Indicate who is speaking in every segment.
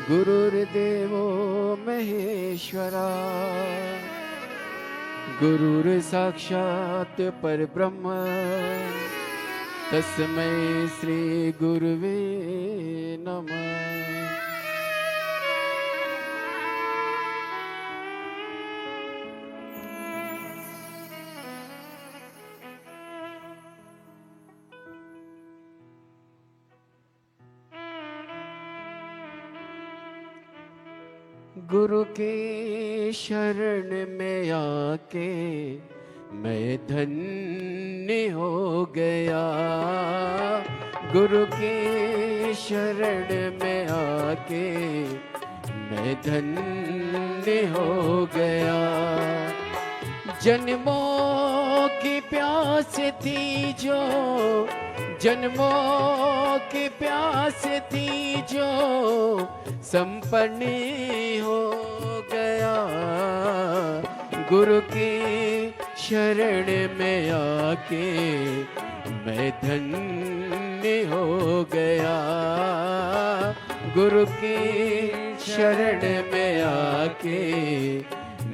Speaker 1: गुरुर्देवो महेश्वरा गुरुर्साक्षात् परब्रह्म तस्मै श्री गुरुवे नमः। गुरु के शरण में आके मैं धन्य हो गया। गुरु के शरण में आके मैं धन्य हो गया। जन्मों की प्यास थी जो, जन्मों की प्यास थी जो संपन्न हो गया। गुरु की शरण में आके मैं धन्य हो गया। गुरु की शरण में आके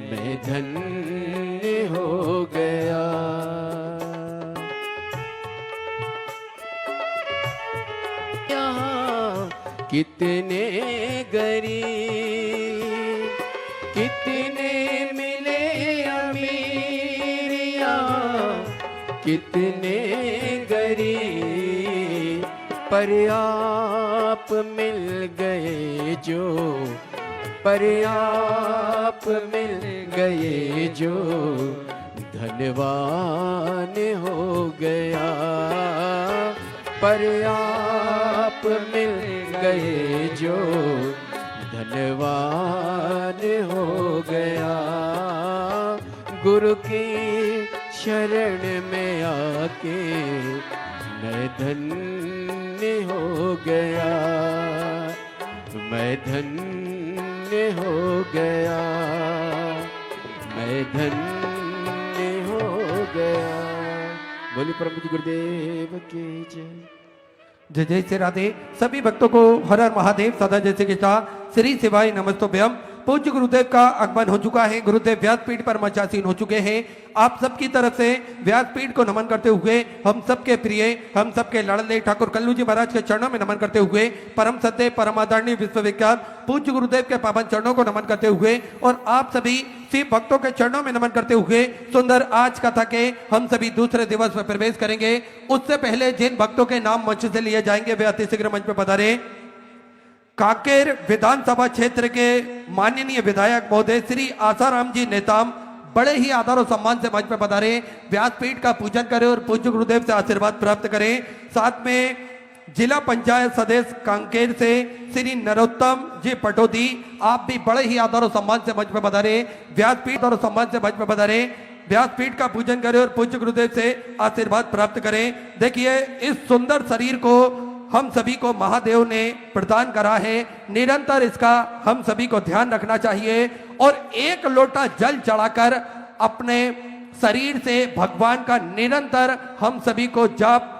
Speaker 1: मैं धन्य हो गया। कितने गरीब कितने मिले अमीरिया, कितने गरीब पर आप मिल गए जो, पर आप मिल गए जो धनवान हो गया। पर आप मिल गए जो धनवान हो गया। गुरु की शरण में आके मैं धन्य हो गया। मैं धन्य हो गया। मैं धन्य हो गया। बोली परम पूज्य गुरुदेव की जय।
Speaker 2: जय जय श्री राधे। सभी भक्तों को हर हर महादेव सदा जैसे के साथ श्री शिवाय नमस्तोभ्यम। पूज्य गुरुदेव का आगमन हो चुका है। गुरुदेव व्यासपीठ पर मंचासीन हो चुके हैं। आप सबकी तरफ से व्यासपीठ को नमन करते हुए हम सबके प्रिय, हम सबके लाडले ठाकुर कल्लू जी महाराज के चरणों में नमन करते हुए परम सत्य परम आदरणीय विश्वविख्यात पूज्य गुरुदेव के पावन चरणों को नमन करते हुए और आप सभी शिव भक्तों के चरणों में नमन करते हुए सुंदर आज कथा के हम सभी दूसरे दिवस में प्रवेश करेंगे। उससे पहले जिन भक्तों के नाम मंच से लिए जाएंगे वे अतिशीघ्र मंच पर पधारे। कांकेर विधानसभा क्षेत्र के माननीय विधायक महोदय श्री आसाराम जी नेताम बड़े ही आदर और सम्मान से मंच पर पधारे। व्यासपीठ का पूजन करें और पूज्य गुरुदेव से आशीर्वाद प्राप्त करें। साथ में जिला पंचायत सदस्य कांकेर से श्री नरोत्तम जी पटोदी, आप भी बड़े ही आदर और सम्मान से मंच पर पधारे। व्यासपीठ और सम्मान से मंच पर पधारे। व्यासपीठ का पूजन करें और पूज्य गुरुदेव से आशीर्वाद प्राप्त करें। देखिए इस सुंदर शरीर को हम सभी को महादेव ने प्रदान करा है। निरंतर इसका हम सभी को ध्यान रखना चाहिए और एक लोटा जल चढ़ाकर अपने शरीर से भगवान का निरंतर हम सभी को जप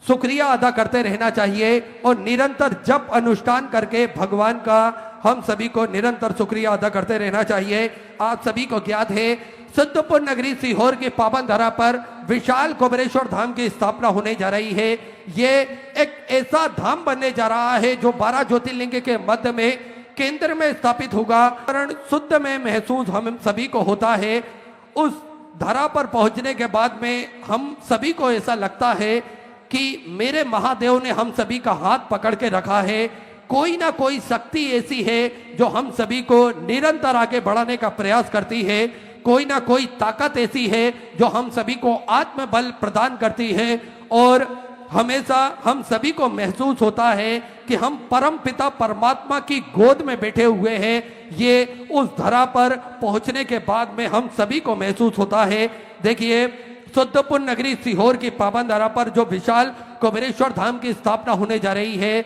Speaker 2: शुक्रिया अदा करते रहना चाहिए और निरंतर जप अनुष्ठान करके भगवान का हम सभी को निरंतर शुक्रिया अदा करते रहना चाहिए। आप सभी को ज्ञात है सिद्धपुर नगरी सीहोर के पावन धरा पर विशाल कुबेरेश्वर धाम की स्थापना होने जा रही है। ये एक ऐसा धाम बनने जा रहा है जो 12 ज्योतिर्लिंग के मध्य में केंद्र में स्थापित होगा। कारण शुद्ध में महसूस हम सभी को होता है। उस धरा पर पहुंचने के बाद में हम सभी को ऐसा लगता है कि मेरे महादेव ने हम सभी का हाथ पकड़ के रखा है। कोई ना कोई शक्ति ऐसी है जो हम सभी को निरंतर आगे बढ़ाने का प्रयास करती है। कोई ना कोई ताकत ऐसी है जो हम सभी को आत्मबल प्रदान करती है और हमेशा हम सभी को महसूस होता है कि हम परम पिता परमात्मा की गोद में बैठे हुए हैं। ये उस धरा पर पहुंचने के बाद में हम सभी को महसूस होता है। देखिए सिद्धपुर नगरी सीहोर की पावन धरा पर जो विशाल कुबेरेश्वर धाम की स्थापना होने जा रही है,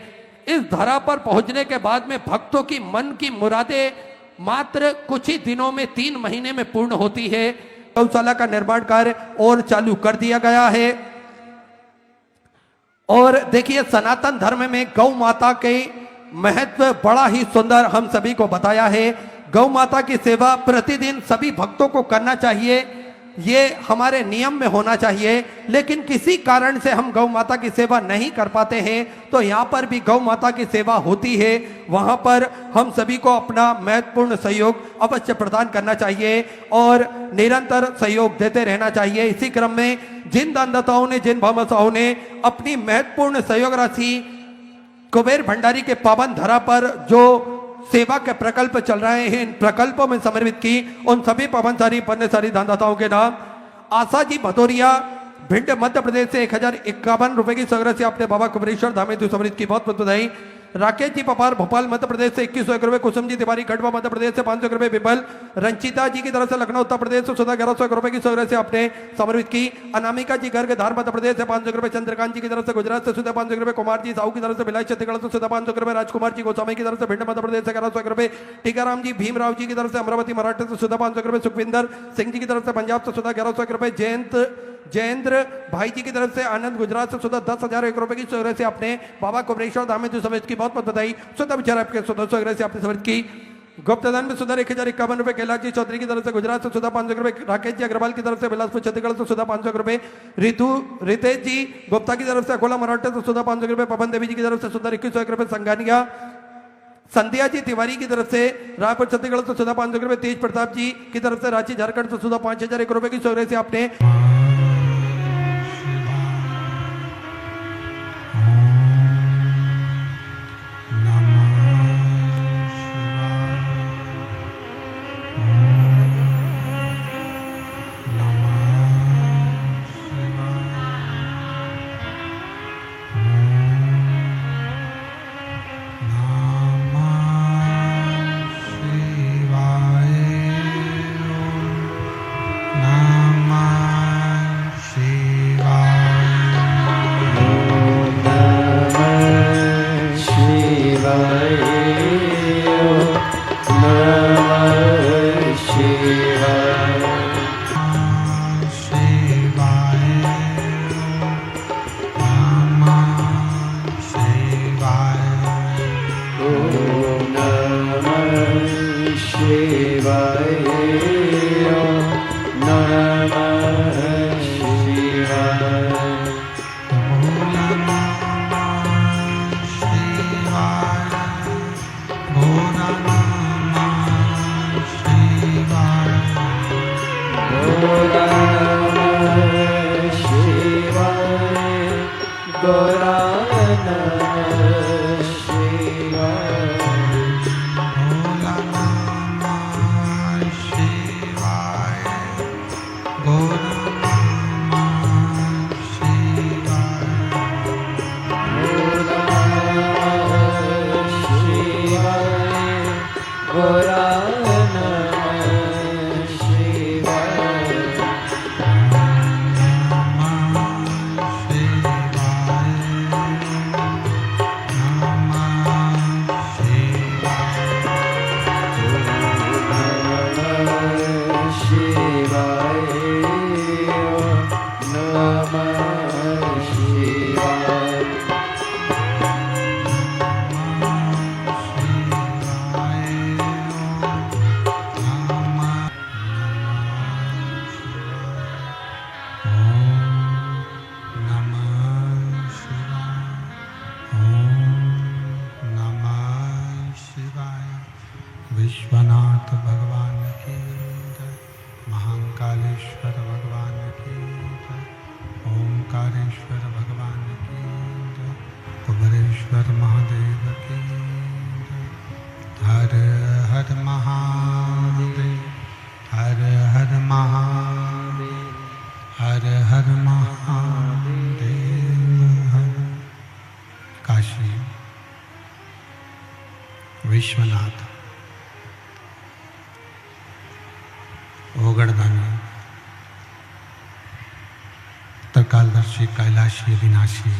Speaker 2: इस धरा पर पहुंचने के बाद में भक्तों की मन की मुरादें मात्र कुछ ही दिनों में 3 महीने में पूर्ण होती है। गौशाला का निर्माण कार्य और चालू कर दिया गया है। और देखिए सनातन धर्म में गौ माता के महत्व बड़ा ही सुंदर हम सभी को बताया है। गौ माता की सेवा प्रतिदिन सभी भक्तों को करना चाहिए, ये हमारे नियम में होना चाहिए। लेकिन किसी कारण से हम गौ माता की सेवा नहीं कर पाते हैं तो यहाँ पर भी गौ माता की सेवा होती है, वहाँ पर हम सभी को अपना महत्वपूर्ण सहयोग अवश्य प्रदान करना चाहिए और निरंतर सहयोग देते रहना चाहिए। इसी क्रम में जिन दानदाताओं ने, जिन भामाशाहों ने अपनी महत्वपूर्ण सहयोग राशि कुबेर भंडारी के पावन धरा पर जो सेवा के प्रकल्प चल रहे हैं, इन प्रकल्पों में समर्पित की, उन सभी पावनशाली पुण्यशाली दानदाताओं के नाम आशा जी भदौरिया, भिंड मध्य प्रदेश से 1051 रुपए की सौगात से आपने बाबा कुबेरेश्वर धाम में समृद्ध की बहुत बहुत बधाई। राकेश जी पपार भोपाल मध्य प्रदेश से 2101 रुपए, कुसुम जी तिवारी खंडवा मध्य प्रदेश से 500 रुपए, विपल रंचिता जी की तरफ से लखनऊ उत्तर प्रदेश से 1100 रुपए की सौगात से आपने समर्पित की। अनामिका जी गर्ग धार मध्य प्रदेश से 500 रुपए, चंद्रकांत जी की तरफ से गुजरात से सुधा 500 रुपए, कुमार जी साहू की तरफ से भिलाई छत्तीसगढ़ से सुधा 500 रुपए, राजकुमार जी गोस्वामी की तरफ से भिंड मध्य प्रदेश से 1100 रुपए, टीकाराम जी भीमराव जी की तरफ से अमरावती मराठा से सुधा 500 रुपए, सुखविंदर सिंह जी की तरफ से पंजाब से सुधा 1100 रुपए, जयेंद्र भाई जी की तरफ से आनंद गुजरात से सुधा 10,001 रुपए की सौगात से आपने बाबा कुबेरेश्वर धाम में समर्पित की बहुत बहुत बधाई। सुधा विचार आपके 100 से आपने समर्पित की। गुप्तदान में सुधा 1051 रुपए, कैलाश जी चौधरी की तरफ से गुजरात से सुधा 500 रुपए, राकेश जी अग्रवाल की तरफ से बिलासपुर छत्तीसगढ़ से सुधा 500 रुपए, रितेश जी गुप्ता की तरफ से अकोला मराठा से सुधा 500 रुपए, पवन देवी जी की तरफ से सुधा 2101 रुपए, संगानिया संध्या जी तिवारी की तरफ से रायपुर छत्तीसगढ़ से सुधा 500 रुपए, तेज प्रताप जी की तरफ से रांची झारखंड से सुधा 5001 रुपए की सौगात से आपने
Speaker 3: विश्वनाथ भगवान की जय, महाकालेश्वर भगवान की जय, ओंकारेश्वर भगवान की जय, कुबेरेश्वर महादेव की जय। हर हर महादेव, हर हर महादेव, हर हर महादेव। हर काशी विश्वनाथ ओगड़दानी त्रिकालदर्शी कैलाशी विनाशी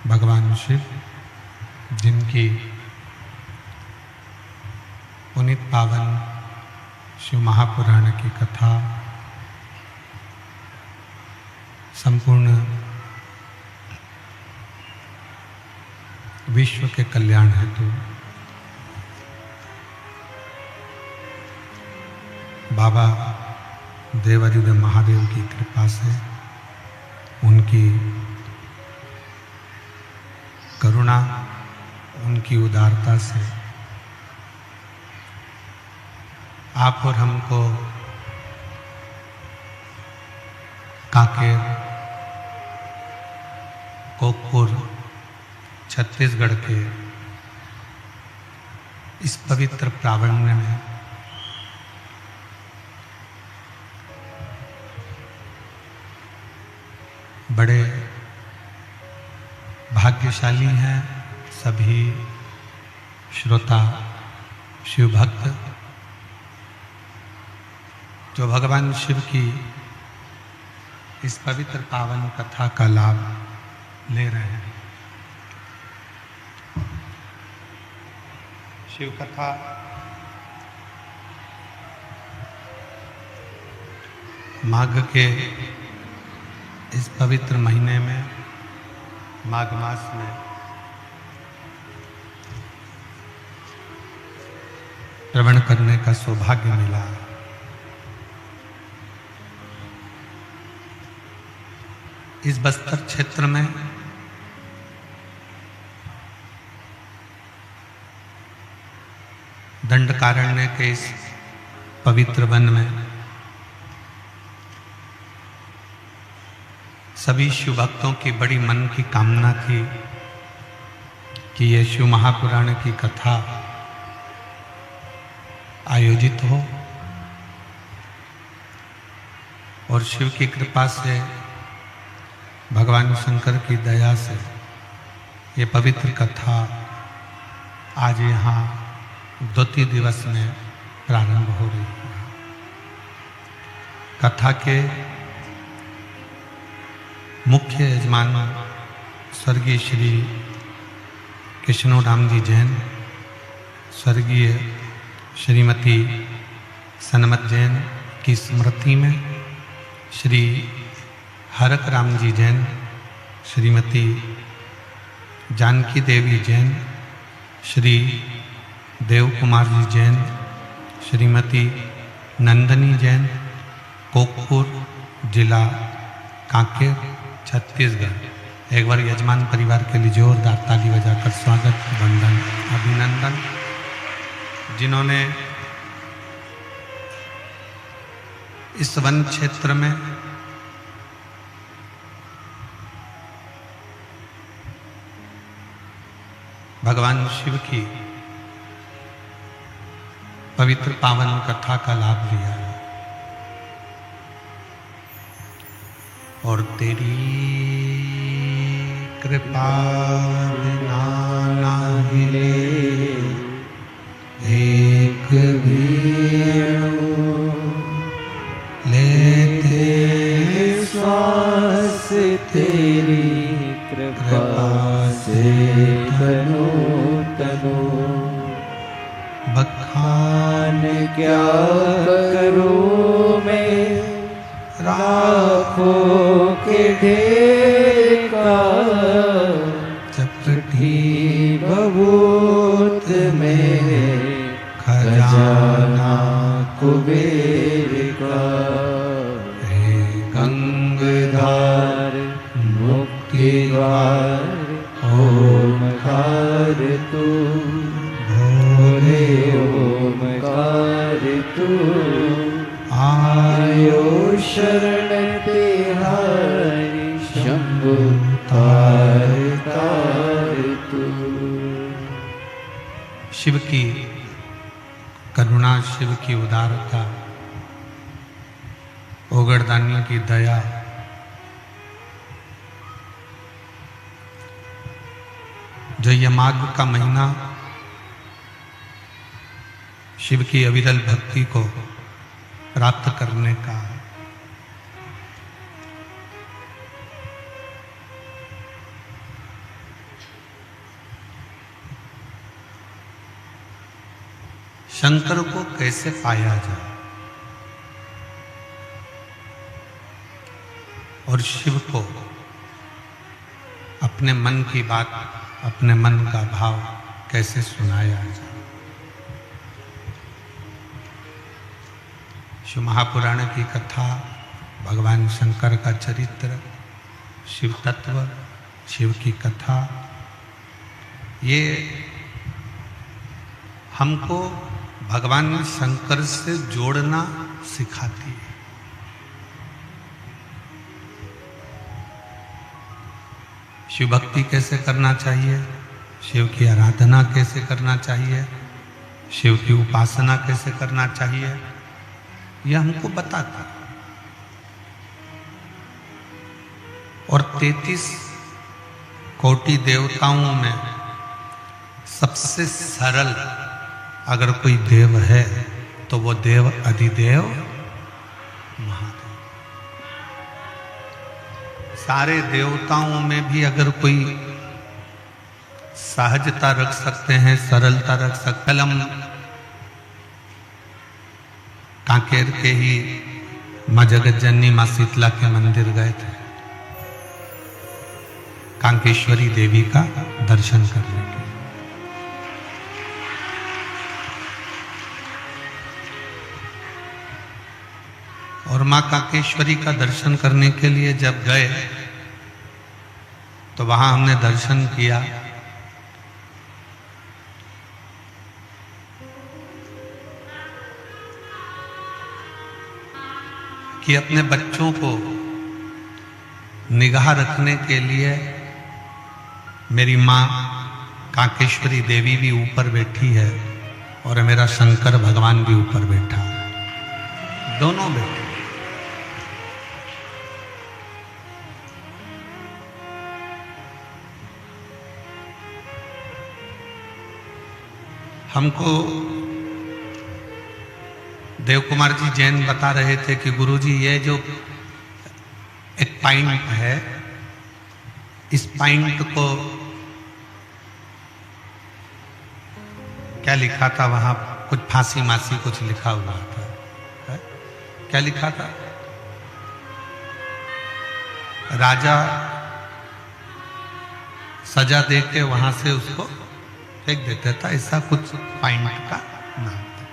Speaker 3: भगवान शिव, जिनकी पुनीत पावन शिव महापुराण की कथा संपूर्ण विश्व के कल्याण हेतु बाबा देवादिदेव महादेव की कृपा से, उनकी करुणा, उनकी उदारता से आप और हमको कांकेर, कोकपुर, छत्तीसगढ़ के इस पवित्र प्रांगण में बड़े भाग्यशाली हैं सभी श्रोता, शिव भक्त, जो भगवान शिव की इस पवित्र पावन कथा का लाभ ले रहे हैं। शिव कथा माघ के इस पवित्र महीने में, माघ मास में श्रवण करने का सौभाग्य मिला। इस बस्तर क्षेत्र में दंडकारण्य के इस पवित्र वन में सभी शिव भक्तों की बड़ी मन की कामना थी कि ये शिव महापुराण की कथा आयोजित हो और शिव की कृपा से, भगवान शंकर की दया से ये पवित्र कथा आज यहाँ द्वितीय दिवस में प्रारंभ हो रही है। कथा के मुख्य यजमान स्वर्गीय श्री कृष्णोराम जी जैन, स्वर्गीय श्रीमती सनमत जैन की स्मृति में श्री हरक राम जी जैन, श्रीमती जानकी देवी जैन, श्री देव कुमार जी जैन, श्रीमती नंदनी जैन, कोकपुर, जिला कांकेर, छत्तीसगढ़। एक बार यजमान परिवार के लिए जोरदार ताली बजाकर स्वागत, वंदन, अभिनंदन। जिन्होंने इस वन क्षेत्र में भगवान शिव की पवित्र पावन कथा का लाभ लिया और तेरी कृपा बिना नाहिले एक लेते
Speaker 1: श्वास तेरी कृपा से तनो तनो, बखान क्या करूं मैं राखों के ढेर का, चपटी बबूत में खजाना कुबेर का। हे गंगाधार मुक्ति द्वार ओमकार तू, भोले ओमकार तू, आयो शरण तिहारी शंभु तार तार तू।
Speaker 3: शिव की करुणा, शिव की उदारता, ओगरदानियों की दया, जो यह माघ का महीना शिव की अविरल भक्ति को प्राप्त करने का है। शंकर को कैसे पाया जाए और शिव को अपने मन की बात अपने मन का भाव कैसे सुनाया जाए। शिव महापुराण की कथा, भगवान शंकर का चरित्र, शिव तत्व, शिव की कथा, ये हमको भगवान शंकर से जोड़ना सिखाती है। शिव भक्ति कैसे करना चाहिए, शिव की आराधना कैसे करना चाहिए, शिव की उपासना कैसे करना चाहिए, यह हमको बताता। और 33 कोटि देवताओं में सबसे सरल अगर कोई देव है तो वो देव अधिदेव महादेव। सारे देवताओं में भी अगर कोई सहजता रख सकते हैं, सरलता रख सकते। कल हम कांकेर के ही माँ जगत जननी माँ शीतला के मंदिर गए थे कांकेश्वरी देवी का दर्शन करने के लिए। और माँ कांकेश्वरी का दर्शन करने के लिए जब गए तो वहां हमने दर्शन किया कि अपने बच्चों को निगाह रखने के लिए मेरी माँ कांकेश्वरी देवी भी ऊपर बैठी है और मेरा शंकर भगवान भी ऊपर बैठा है, दोनों बैठे। हमको देव कुमार जी जैन बता रहे थे कि गुरुजी ये जो एक पॉइंट है, इस पॉइंट को क्या लिखा था वहां, कुछ फांसी मासी कुछ लिखा हुआ था, है? क्या लिखा था? राजा सजा दे के वहां से उसको फेंक देता था, ऐसा कुछ पॉइंट का नाम था।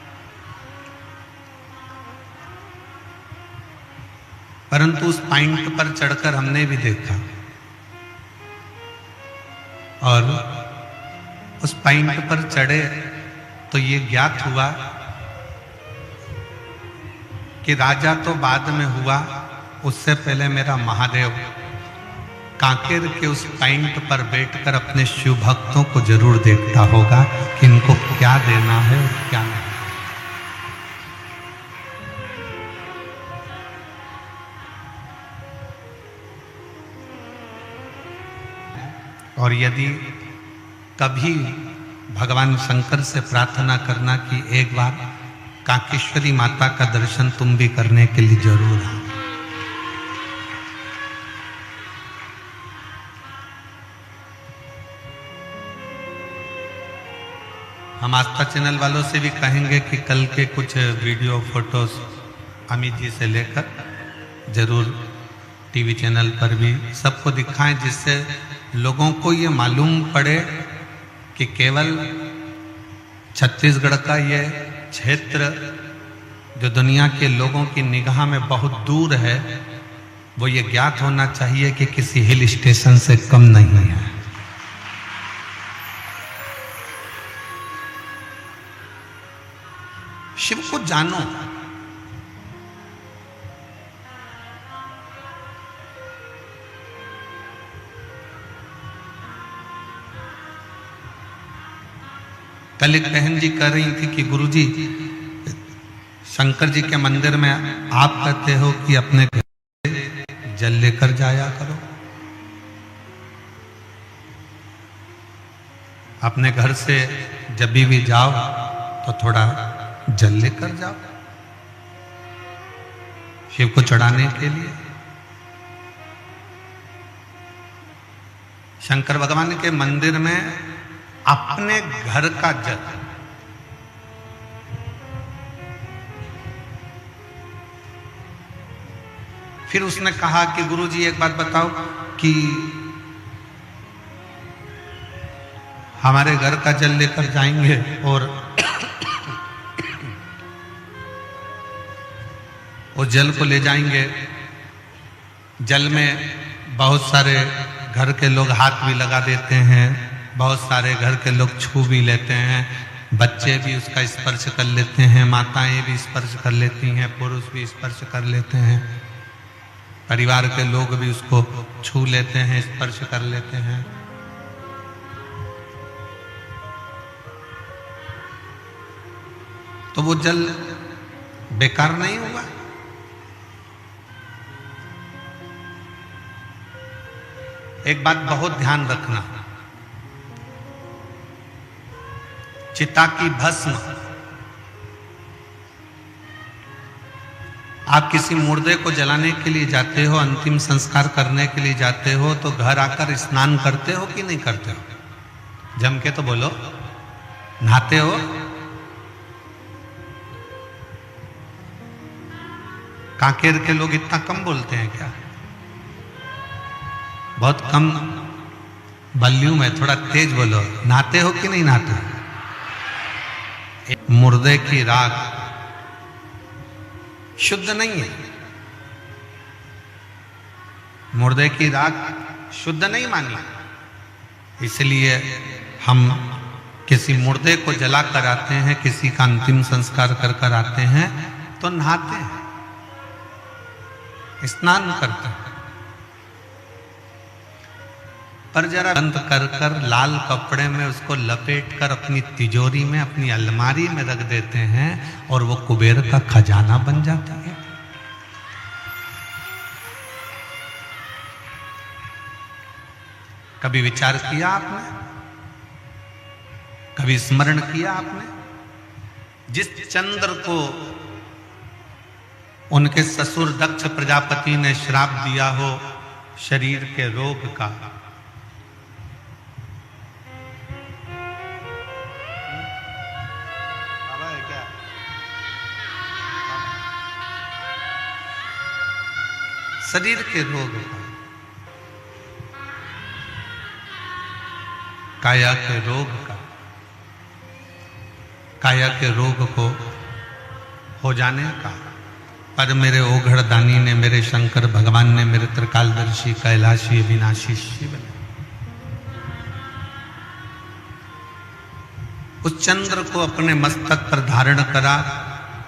Speaker 3: परंतु उस पॉइंट पर चढ़कर हमने भी देखा और उस पॉइंट पर चढ़े तो ये ज्ञात हुआ कि राजा तो बाद में हुआ, उससे पहले मेरा महादेव कांकेर के उस पॉइंट पर बैठकर अपने शिव भक्तों को जरूर देखता होगा कि इनको क्या देना है और क्या नहीं। और यदि कभी भगवान शंकर से प्रार्थना करना कि एक बार कांकेश्वरी माता का दर्शन तुम भी करने के लिए जरूर आओ। हम आस्था चैनल वालों से भी कहेंगे कि कल के कुछ वीडियो फोटोज अमित जी से लेकर जरूर टीवी चैनल पर भी सबको दिखाएं, जिससे लोगों को ये मालूम पड़े कि केवल छत्तीसगढ़ का ये क्षेत्र जो दुनिया के लोगों की निगाह में बहुत दूर है, वो ये ज्ञात होना चाहिए कि किसी हिल स्टेशन से कम नहीं है। शिव को जानो, कल एक बहन जी कह रही थी कि गुरुजी शंकर जी के मंदिर में आप कहते हो कि अपने घर से जल लेकर जाया करो, अपने घर से जब भी जाओ तो थोड़ा जल लेकर जाओ शिव को चढ़ाने के लिए। शंकर भगवान के मंदिर में अपने घर का जल, फिर उसने कहा कि गुरुजी एक बात बताओ कि हमारे घर का जल लेकर जाएंगे और उस जल को ले जाएंगे। जल में बहुत सारे घर के लोग हाथ भी लगा देते हैं, बहुत सारे घर के लोग छू भी लेते हैं, बच्चे भी उसका स्पर्श कर लेते हैं, माताएं भी स्पर्श कर लेती हैं, पुरुष भी स्पर्श कर लेते हैं, परिवार के लोग भी उसको छू लेते हैं, स्पर्श कर लेते हैं। तो वो जल बेकार नहीं हुआ। एक बात बहुत ध्यान रखना, चिता की भस्म आप किसी मुर्दे को जलाने के लिए जाते हो, अंतिम संस्कार करने के लिए जाते हो, तो घर आकर स्नान करते हो कि नहीं करते हो? जम के तो बोलो, नहाते हो? कांकेर के लोग इतना कम बोलते हैं क्या? बहुत कम वॉल्यूम है, थोड़ा तेज बोलो। नहाते हो कि नहीं नहाते? मुर्दे की राख शुद्ध नहीं है, मुर्दे की राख शुद्ध नहीं मानी, इसलिए हम किसी मुर्दे को जला कर आते हैं, किसी का अंतिम संस्कार कर कर आते हैं तो नहाते हैं, स्नान करते हैं। पर जरा बंद कर कर लाल कपड़े में उसको लपेट कर अपनी तिजोरी में, अपनी अलमारी में रख देते हैं और वो कुबेर का खजाना बन जाता है। कभी विचार किया आपने? कभी स्मरण किया आपने? जिस चंद्र को उनके ससुर दक्ष प्रजापति ने श्राप दिया हो शरीर के रोग का, शरीर के रोग का, काया के रोग का, काया के रोग को हो जाने का, पर मेरे ओघड़ दानी ने, मेरे शंकर भगवान ने, मेरे त्रिकालदर्शी कैलाशी अविनाशी शिव ने उस चंद्र को अपने मस्तक पर धारण करा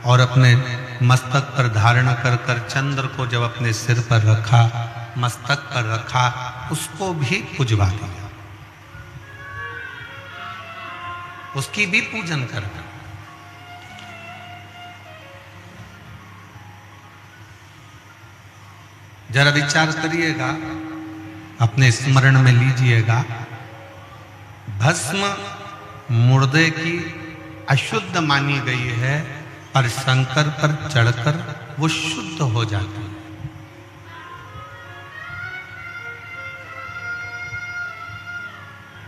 Speaker 3: और अपने मस्तक पर धारण कर कर चंद्र को जब अपने सिर पर रखा, मस्तक पर रखा, उसको भी पुजवा दिया, उसकी भी पूजन कर। जरा विचार करिएगा, अपने स्मरण में लीजिएगा, भस्म मुर्दे की अशुद्ध मानी गई है, पर शंकर पर चढ़कर वो शुद्ध हो जाती है।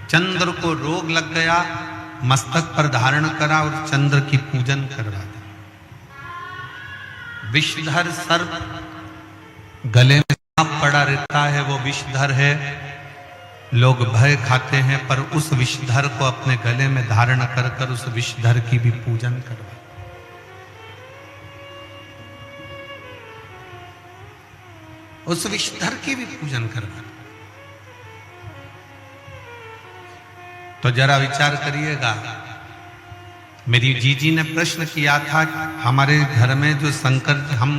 Speaker 3: चंद्र को रोग लग गया, मस्तक पर धारण करा और चंद्र की पूजन करवा दी। विषधर सर्प गले में सांप पड़ा रहता है, वो विषधर है, लोग भय खाते हैं, पर उस विषधर को अपने गले में धारण कर कर उस विषधर की भी पूजन करवा, उस विषधर की भी पूजन करवा। तो जरा विचार करिएगा, मेरी जीजी ने प्रश्न किया था, हमारे घर में जो शंकर, हम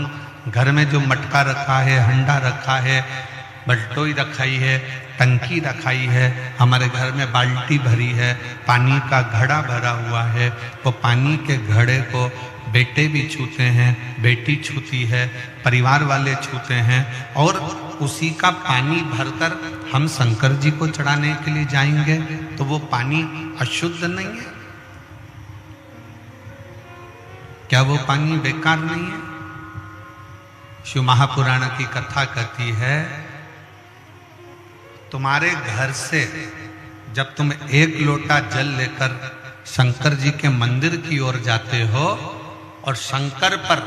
Speaker 3: घर में जो मटका रखा है, हंडा रखा है, बल्टोई रखाई है, टंकी रखाई है, हमारे घर में बाल्टी भरी है, पानी का घड़ा भरा हुआ है, वो पानी के घड़े को बेटे भी छूते हैं, बेटी छूती है, परिवार वाले छूते हैं, और उसी का पानी भरकर हम शंकर जी को चढ़ाने के लिए जाएंगे, तो वो पानी अशुद्ध नहीं है? क्या वो पानी बेकार नहीं है? शिव महापुराण की कथा कहती है, तुम्हारे घर से जब तुम एक लोटा जल लेकर शंकर जी के मंदिर की ओर जाते हो और शंकर पर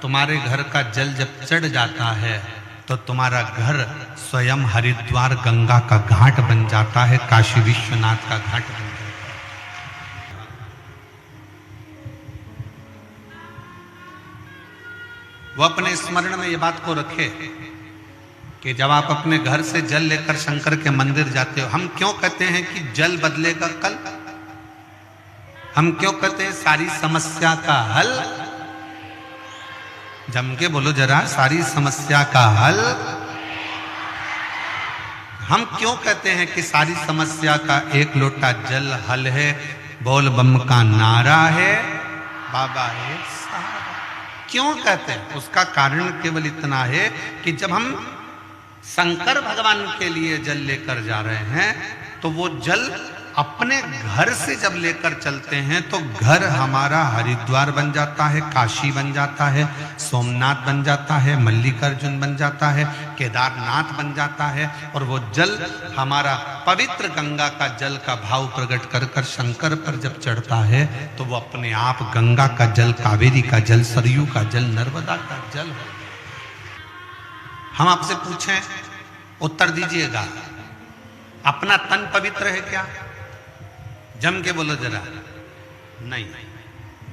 Speaker 3: तुम्हारे घर का जल जब चढ़ जाता है, तो तुम्हारा घर स्वयं हरिद्वार गंगा का घाट बन जाता है, काशी विश्वनाथ का घाट बन जाता है। वो अपने स्मरण में ये बात को रखे कि जब आप अपने घर से जल लेकर शंकर के मंदिर जाते हो, हम क्यों कहते हैं कि जल बदलेगा कल? हम क्यों कहते हैं सारी समस्या का हल? जम के बोलो जरा, सारी समस्या का हल। हम क्यों कहते हैं कि सारी समस्या का एक लोटा जल हल है? बोल बम का नारा है, बाबा है सहारा। क्यों कहते हैं? उसका कारण केवल इतना है कि जब हम शंकर भगवान के लिए जल लेकर जा रहे हैं तो वो जल अपने घर से जब लेकर चलते हैं तो घर हमारा हरिद्वार बन जाता है, काशी बन जाता है, सोमनाथ बन जाता है, मल्लिकार्जुन बन जाता है, केदारनाथ बन जाता है। और वो जल हमारा पवित्र गंगा का जल का भाव प्रकट कर कर शंकर पर जब चढ़ता है तो वो अपने आप गंगा का जल, कावेरी का जल, सरयू का जल, नर्मदा का जल। हम आपसे पूछें, उत्तर दीजिएगा, अपना तन पवित्र है क्या? जम के बोलो जरा। नहीं।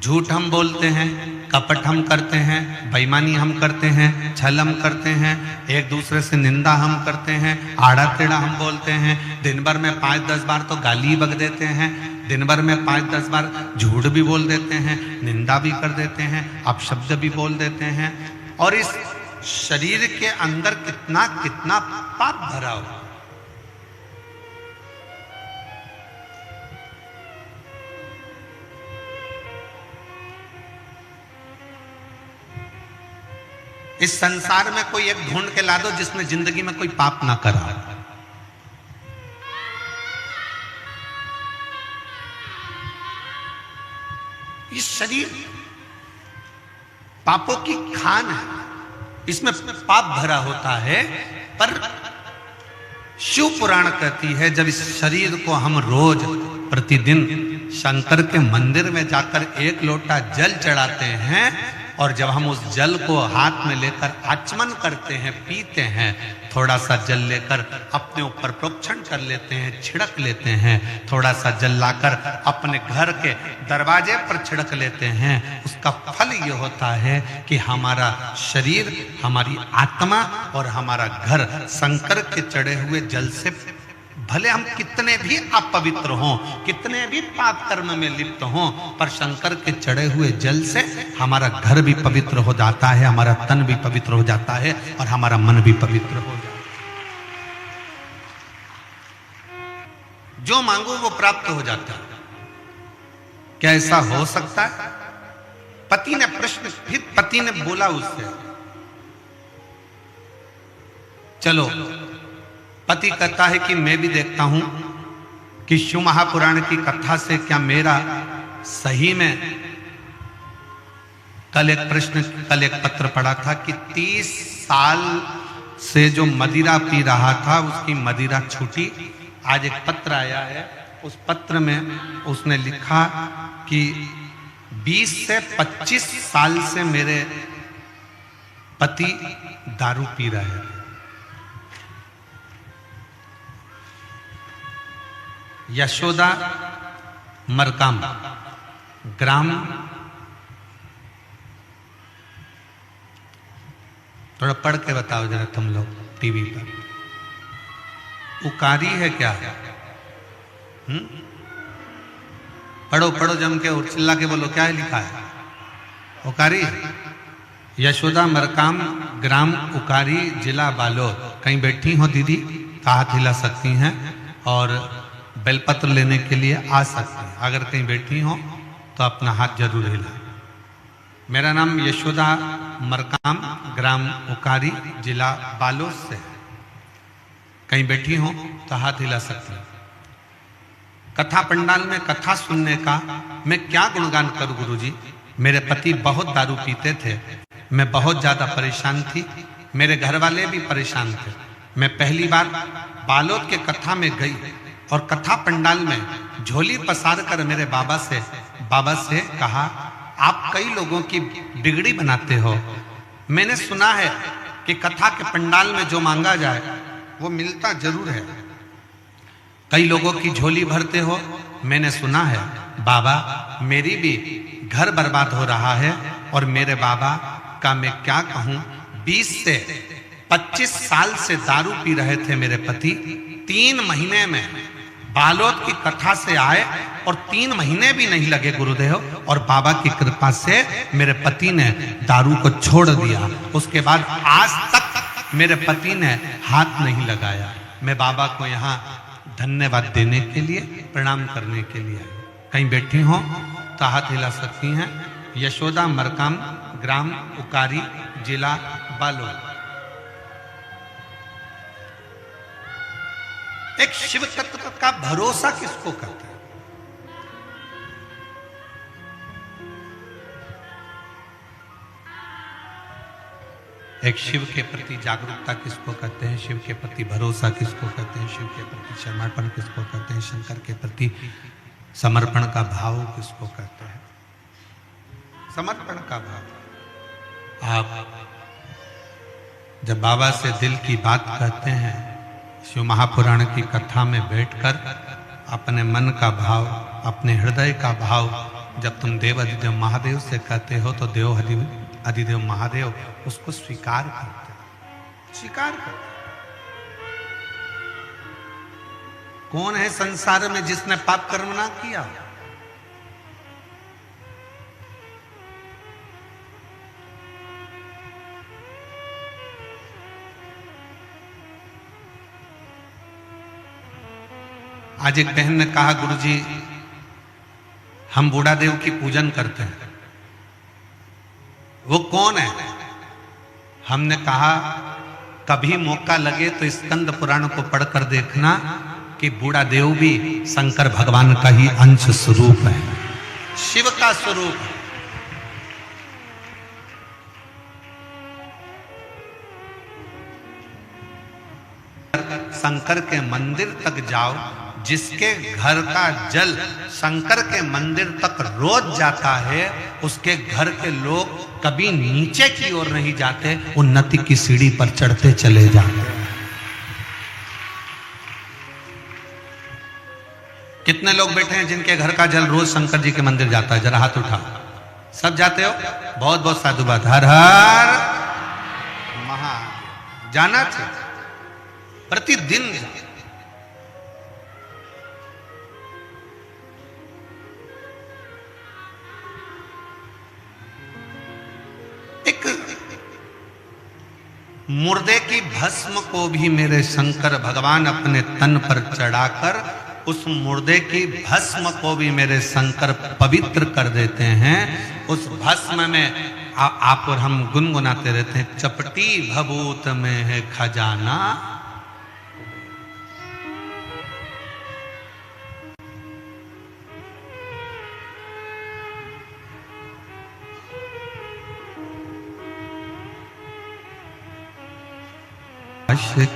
Speaker 3: झूठ हम बोलते हैं, कपट हम करते हैं, बेईमानी हम करते हैं, छल हम करते हैं, एक दूसरे से निंदा हम करते हैं, आड़ा टेढ़ा हम बोलते हैं, दिन भर में 5-10 बार तो गाली बक देते हैं, दिन भर में 5-10 बार झूठ भी बोल देते हैं, निंदा भी कर देते हैं, अपशब्द भी बोल देते हैं। और इस शरीर के अंदर कितना कितना पाप भरा हो। इस संसार में कोई एक ढूंढ के ला दो जिसने जिंदगी में कोई पाप ना करा। ये शरीर पापों की खान है, इसमें पाप भरा होता है। पर शिव पुराण कहती है जब इस शरीर को हम रोज प्रतिदिन शंकर के मंदिर में जाकर एक लोटा जल चढ़ाते हैं और जब हम उस जल को हाथ में लेकर आचमन करते हैं, पीते हैं, थोड़ा सा जल लेकर अपने ऊपर प्रोक्षण कर लेते हैं, छिड़क लेते हैं, थोड़ा सा जल लाकर अपने घर के दरवाजे पर छिड़क लेते हैं, उसका फल ये होता है कि हमारा शरीर, हमारी आत्मा और हमारा घर शंकर के चढ़े हुए जल से, भले हम कितने भी अपवित्र हों, कितने भी पाप कर्म में लिप्त हों, पर शंकर के चढ़े हुए जल से हमारा घर भी पवित्र हो जाता है, हमारा तन भी पवित्र हो जाता है और हमारा मन भी पवित्र हो जाता है। जो मांगो वो प्राप्त हो जाता है। क्या ऐसा हो सकता है? पति ने प्रश्न, फिर पति ने बोला उससे, चलो। पति कहता है कि मैं भी देखता हूं कि शिव महापुराण की कथा से क्या मेरा सही में, कल एक पत्र पढ़ा था कि 30 साल से जो मदिरा पी रहा था उसकी मदिरा छूटी। आज एक पत्र आया है, उस पत्र में उसने लिखा कि 20 से 25 साल से मेरे पति दारू पी रहे हैं। यशोदा मरकाम ग्राम, थोड़ा पढ़ के बताओ जरा तुम लोग टीवी पर। उकारी है क्या? पढ़ो पढ़ो जम के और चिल्ला के बोलो, क्या है लिखा है? उकारी। यशोदा मरकाम ग्राम उकारी, जिला बालोद। कहीं बैठी हो दीदी तो हाथ हिला सकती हैं और बेलपत्र लेने के लिए आ सकते हैं। अगर कहीं बैठी हो तो अपना हाथ जरूर हिला। मेरा नाम यशोदा मरकाम ग्राम उकारी, जिला बालोद से है। कहीं बैठी हो तो हाथ हिला सकते हैं। कथा पंडाल में कथा सुनने का मैं क्या गुणगान करूं गुरुजी। मेरे पति बहुत दारू पीते थे, मैं बहुत ज्यादा परेशान थी, मेरे घर वाले भी परेशान थे। मैं पहली बार बालोद के कथा में गई और कथा पंडाल में झोली पसार कर मेरे बाबा से कहा, आप कई लोगों की बिगड़ी बनाते हो। मैंने सुना है कि कथा के पंडाल में जो मांगा जाए वो मिलता जरूर है। कई लोगों की झोली भरते हो। मैंने सुना है बाबा, मेरी भी घर बर्बाद हो रहा है और मेरे बाबा का मैं क्या कहूं। 20 से 25 साल से दारू पी रहे थे मेरे पति। 3 महीने में बालोद की कथा से आए और 3 महीने भी नहीं लगे गुरुदेव, और बाबा की कृपा से मेरे पति ने दारू को छोड़ दिया। उसके बाद आज तक मेरे पति ने हाथ नहीं लगाया। मैं बाबा को यहाँ धन्यवाद देने के लिए, प्रणाम करने के लिए आई। कहीं बैठी हो तो हाथ हिला सकती हैं। यशोदा मरकाम, ग्राम उकारी, जिला बालोद। एक शिव तत्व का भरोसा किसको करते हैं? एक शिव के प्रति जागरूकता किसको कहते हैं? शिव के प्रति भरोसा किसको कहते हैं? शिव के प्रति समर्पण किसको कहते हैं? शंकर के प्रति समर्पण का भाव किसको कहते हैं? समर्पण का भाव। आप जब बाबा से दिल की बात कहते हैं, शिव महापुराण की कथा में बैठकर अपने मन का भाव, अपने हृदय का भाव जब तुम देव अधिदेव महादेव से कहते हो तो देव अधिदेव महादेव उसको स्वीकार करते हैं, स्वीकार करते हैं। कौन है संसार में जिसने पाप कर्म ना किया? आज एक बहन ने कहा, गुरुजी हम बूढ़ा देव की पूजन करते हैं, वो कौन है? हमने कहा कभी मौका लगे तो स्कंद पुराण को पढ़कर देखना कि बूढ़ा देव भी शंकर भगवान का ही अंश स्वरूप है, शिव का स्वरूप है। शंकर के मंदिर तक जाओ, जिसके घर का जल शंकर के मंदिर तक रोज जाता है, उसके घर के लोग कभी नीचे की ओर नहीं जाते, उन्नति की सीढ़ी पर चढ़ते चले जाते हैं। कितने लोग बैठे हैं जिनके घर का जल रोज शंकर जी के मंदिर जाता है? जरा हाथ उठा। सब जाते हो? बहुत बहुत साधुवाद। हर हर महादेव। जाना चाहिए, प्रतिदिन। एक मुर्दे की भस्म को भी मेरे शंकर भगवान अपने तन पर चढ़ाकर उस मुर्दे की भस्म को भी मेरे शंकर पवित्र कर देते हैं। उस भस्म में आप और हम गुनगुनाते रहते हैं, चपटी भभूत में है खजाना।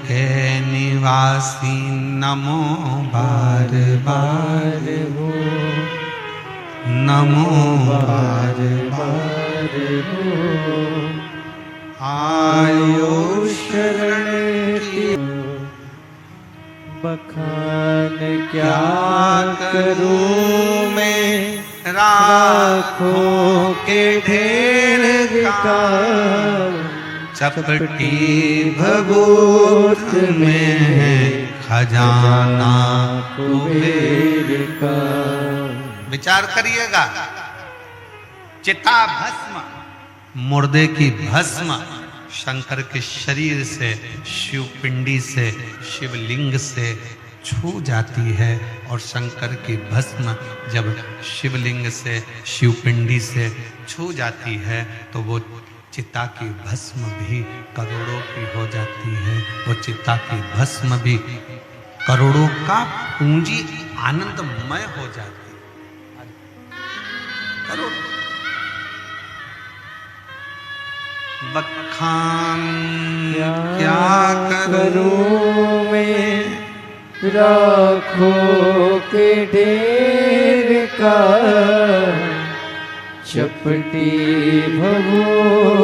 Speaker 3: के निवासी नमो बार बार हो, नमो बार बार हो। आयो शरण की
Speaker 1: बखान क्या करूं मैं,
Speaker 3: राखों
Speaker 1: के ढेर का
Speaker 3: चपटी भभूत में है खजाना कुबेर का। विचार करिएगा, चिता भस्म, मुर्दे की भस्म शंकर के शरीर से, शिव पिंडी से, शिवलिंग से छू जाती है, और शंकर की भस्म जब शिवलिंग से, शिवपिंडी से छू जाती है तो वो चिता की भस्म भी करोड़ों की हो जाती है। वो चिता की भस्म भी करोड़ों का पूंजी आनंदमय हो जाती है। करोड़ बखान क्या करूं मैं,
Speaker 1: राखों के ढेर का चपटी भभूत